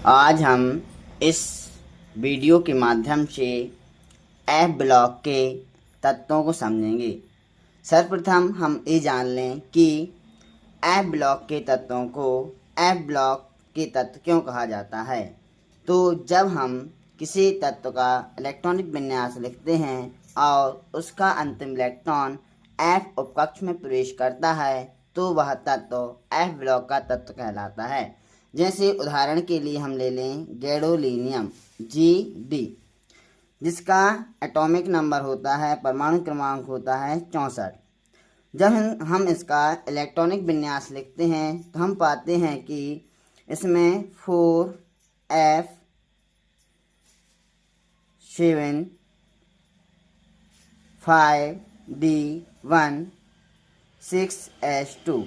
आज हम इस वीडियो के माध्यम से एफ ब्लॉक के तत्वों को समझेंगे। सर्वप्रथम हम ये जान लें कि एफ ब्लॉक के तत्वों को एफ ब्लॉक के तत्व क्यों कहा जाता है। तो जब हम किसी तत्व का इलेक्ट्रॉनिक विन्यास लिखते हैं और उसका अंतिम इलेक्ट्रॉन एफ उपकक्ष में प्रवेश करता है तो वह तत्व एफ ब्लॉक का तत्व कहलाता है। जैसे उदाहरण के लिए हम ले लें गैडोलीनियम Gd, जिसका एटॉमिक नंबर होता है, परमाणु क्रमांक होता है 64। जब हम इसका इलेक्ट्रॉनिक विन्यास लिखते हैं तो हम पाते हैं कि इसमें 4f 7 5d1 6s2।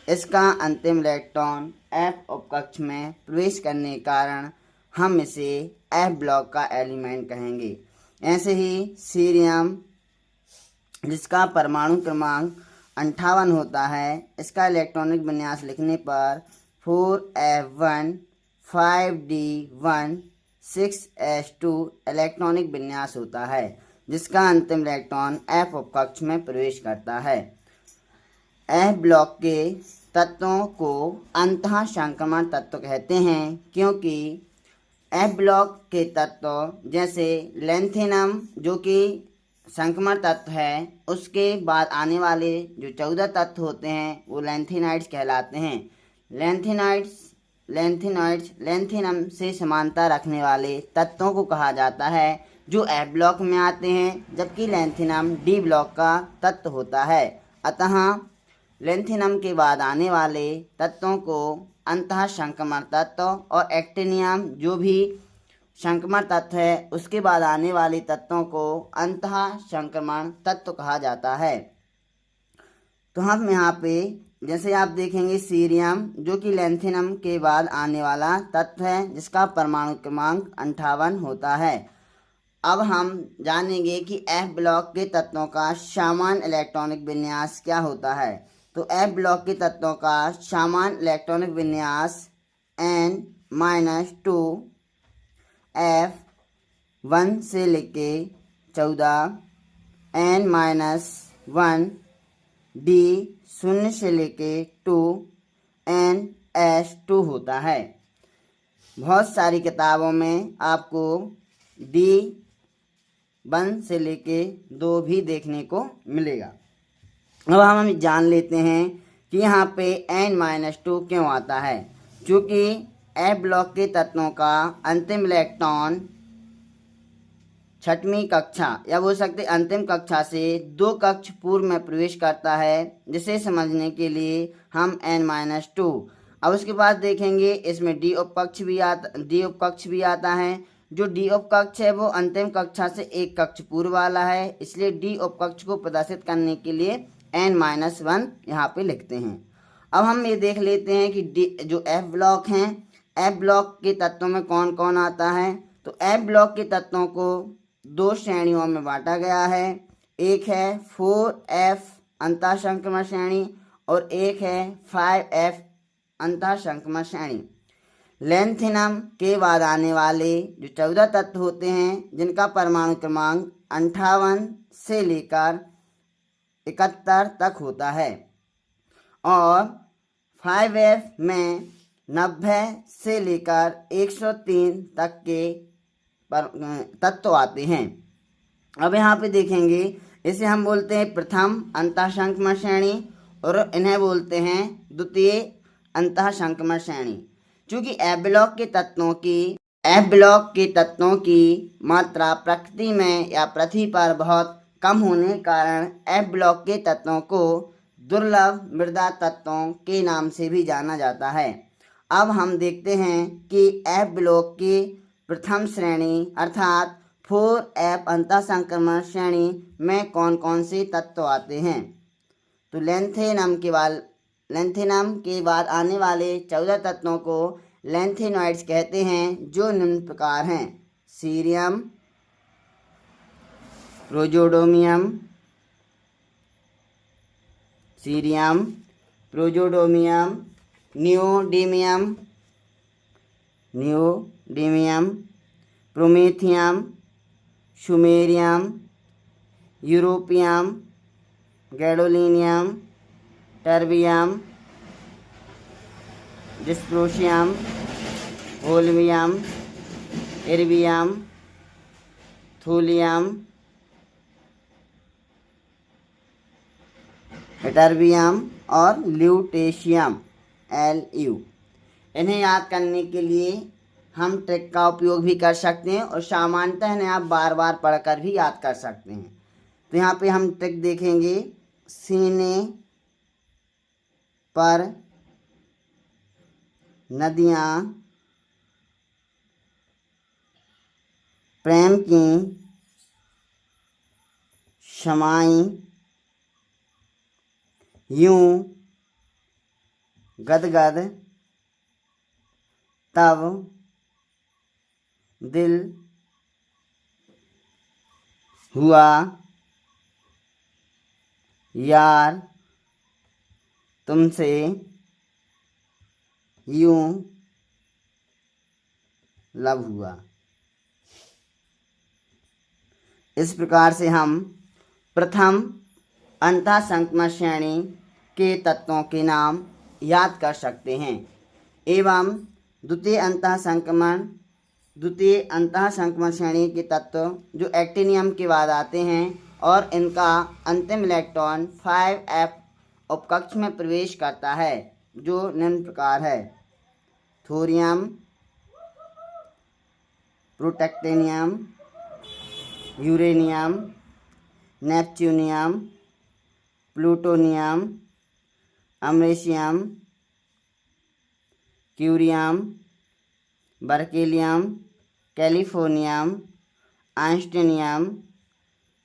इसका अंतिम इलेक्ट्रॉन एफ उपकक्ष में प्रवेश करने के कारण हम इसे एफ ब्लॉक का एलिमेंट कहेंगे। ऐसे ही सीरियम, जिसका परमाणु क्रमांक 58 होता है, इसका इलेक्ट्रॉनिक विन्यास लिखने पर 4f1 5d1 6s2 इलेक्ट्रॉनिक विन्यास होता है, जिसका अंतिम इलेक्ट्रॉन एफ उपकक्ष में प्रवेश करता है। एफ ब्लॉक के तत्वों को अंतः संक्रमण तत्व कहते हैं, क्योंकि एफ ब्लॉक के तत्व जैसे लेंथेनम, जो कि संक्रमण तत्व है, उसके बाद आने वाले जो 14 तत्व होते हैं वो लेंथेनाइड्स कहलाते हैं। लेंथेनम से समानता रखने वाले तत्वों को कहा जाता है जो एफ ब्लॉक में आते हैं, जबकि लेंथेनम डी ब्लॉक का तत्व होता है। अतः लेंथेनम के बाद आने वाले तत्वों को अंतः संक्रमण तत्व और एक्टिनियम, जो भी संक्रमण तत्व है, उसके बाद आने वाले तत्वों को अंतः संक्रमण तत्व कहा जाता है। तो हम यहाँ पे जैसे आप देखेंगे सीरियम, जो कि लेंथेनम के बाद आने वाला तत्व है, जिसका परमाणु क्रमांक 58 होता है। अब हम जानेंगे कि एफ ब्लॉक के तत्वों का सामान्य इलेक्ट्रॉनिक विन्यास क्या होता है। तो एफ ब्लॉक के तत्वों का सामान्य इलेक्ट्रॉनिक विन्यास n-2 f 1 से लेके 14 n-1 d 0 से लेके 2 n-2 होता है। बहुत सारी किताबों में आपको D1 से लेके 2 भी देखने को मिलेगा। अब हम जान लेते हैं कि यहाँ पे n-2 क्यों आता है। चूँकि एफ ब्लॉक के तत्वों का अंतिम इलेक्ट्रॉन छठवीं कक्षा या बोल सकते अंतिम कक्षा से 2 कक्ष पूर्व में प्रवेश करता है, जिसे समझने के लिए हम n-2। अब उसके बाद देखेंगे इसमें डी उपकक्ष भी आता है। जो डी उपकक्ष है वो अंतिम कक्षा से 1 कक्ष पूर्व वाला है, इसलिए डी उपकक्ष को प्रदर्शित करने के लिए n-1 यहाँ पे लिखते हैं। अब हम ये देख लेते हैं कि जो एफ ब्लॉक हैं, एफ ब्लॉक के तत्वों में कौन कौन आता है। तो एफ ब्लॉक के तत्वों को 2 श्रेणियों में बांटा गया है। एक है 4f अंतः संक्रमण श्रेणी और एक है 5f अंतः संक्रमण श्रेणी। लेंथेनम के बाद आने वाले जो 14 तत्व होते हैं, जिनका परमाणु क्रमांक 58 से लेकर 71 तक होता है, और 5f में 90 से लेकर 103 तक के तत्व आते हैं। अब यहाँ पे देखेंगे, इसे हम बोलते हैं प्रथम अंतः संक्रमण श्रेणी और इन्हें बोलते हैं द्वितीय अंतः संक्रमण श्रेणी। चूँकि एफ ब्लॉक के तत्वों की मात्रा प्रकृति में या पृथ्वी पर बहुत कम होने के कारण एफ ब्लॉक के तत्वों को दुर्लभ मृदा तत्वों के नाम से भी जाना जाता है। अब हम देखते हैं कि एफ ब्लॉक की प्रथम श्रेणी अर्थात 4f अंतः संक्रमण श्रेणी में कौन कौन से तत्व आते हैं। तो लेंथेनम के बाद आने वाले 14 तत्वों को लेंथेनॉइड्स कहते हैं, जो निम्न प्रकार हैं: cerium, praseodymium, neodymium, neodymium, promethium, samarium, europium, gadolinium, terbium, dysprosium, holmium, erbium, thulium, terbium और ल्यूटेशियम Lu। इन्हें याद करने के लिए हम ट्रिक का उपयोग भी कर सकते हैं और सामान्यतः इन्हें आप बार बार पढ़कर भी याद कर सकते हैं। तो यहाँ पे हम ट्रिक देखेंगे। सीने पर नदियाँ प्रेम की शमाई यूं गदगद तब दिल हुआ यार तुमसे यूं लब हुआ। इस प्रकार से हम प्रथम अंतः संक्रमण श्रेणी के तत्वों के नाम याद कर सकते हैं एवं द्वितीय अंतः संक्रमण श्रेणी के तत्व जो एक्टिनियम के बाद आते हैं और इनका अंतिम इलेक्ट्रॉन 5f उपकक्ष में प्रवेश करता है, जो निम्न प्रकार है: thorium, protactinium, uranium, neptunium, plutonium, americium, curium, berkelium, californium, einsteinium,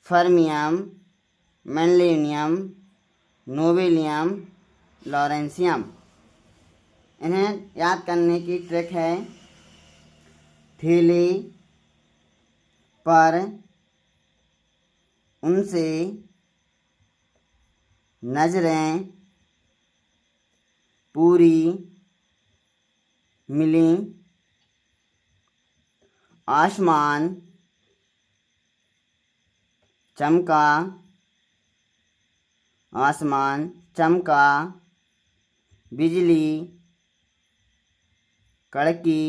fermium, mendelevium, nobelium, lawrencium. इन्हें याद करने की ट्रिक है: थैले पर उनसे नजरें पूरी मिली, आसमान चमका, बिजली कड़की,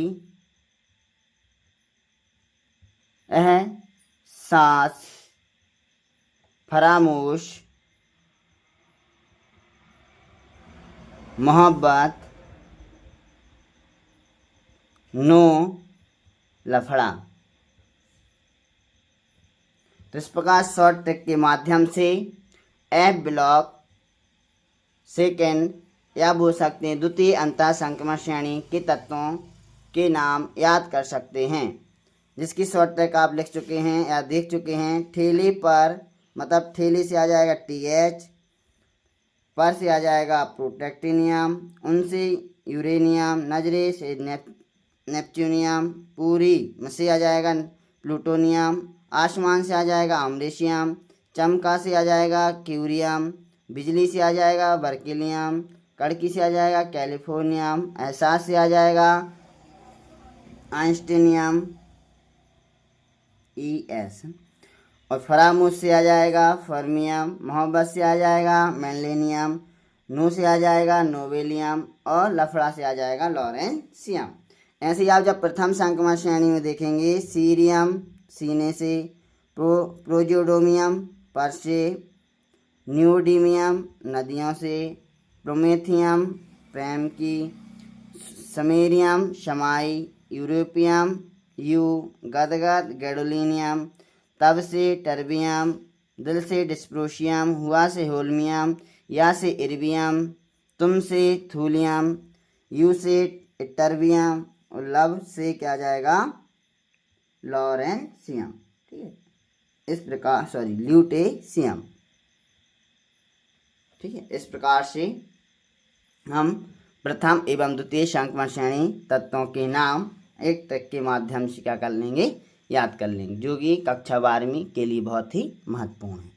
एहसास फरामोश, मोहब्बत नो लफड़ा। तो इस प्रकार शॉर्ट ट्रिक के माध्यम से F ब्लॉक सेकेंड या बोल सकते हैं द्वितीय अंतः संक्रमण श्रेणी के तत्वों के नाम याद कर सकते हैं, जिसकी शॉर्ट ट्रिक आप लिख चुके हैं या देख चुके हैं। ठेले पर मतलब ठेले से आ जाएगा TH, पर से आ जाएगा प्रोटैक्टिनियम, उनसे यूरेनियम, नजरे से नेपच्यूनियम, पूरी में से आ जाएगा प्लूटोनियम, आसमान से आ जाएगा अमरेशियम, चमका से आ जाएगा क्यूरियम, बिजली से आ जाएगा बर्केलियम, कड़की से आ जाएगा कैलिफोर्नियम, एहसास से आ जाएगा आइंस्टीनियम ES, और फरामोश से आ जाएगा फर्मियम, मोहब्बत से आ जाएगा मेंडेलियम, नो से आ जाएगा नोबेलियम और लफड़ा से आ जाएगा लॉरेंसियम। ऐसे ही आप जब प्रथम संक्रमण श्रेणी में देखेंगे, सीरियम सीने से, प्रोजोडोमियम पर से, नियोडीमियम नदियों से, प्रोमेथियम प्रेम की, समेरियम शमाई, यूरोपियम यू गदगद, गैडोलिनियम तब से, टर्बियम दिल से, डिस्प्रोशियम हुआ से, होल्मियम या से, इर्बियम तुम से, थूलियम यू से, टर्बियम और लब से क्या जाएगा लॉरेंसियम। ठीक है, इस प्रकार ल्यूटेशियम। ठीक है, इस प्रकार से हम प्रथम एवं द्वितीय संक्रमण श्रेणी तत्वों के नाम एक ट्रिक के माध्यम से क्या कर लेंगे, याद कर लेंगे, जो कि कक्षा 12वीं के लिए बहुत ही महत्वपूर्ण है।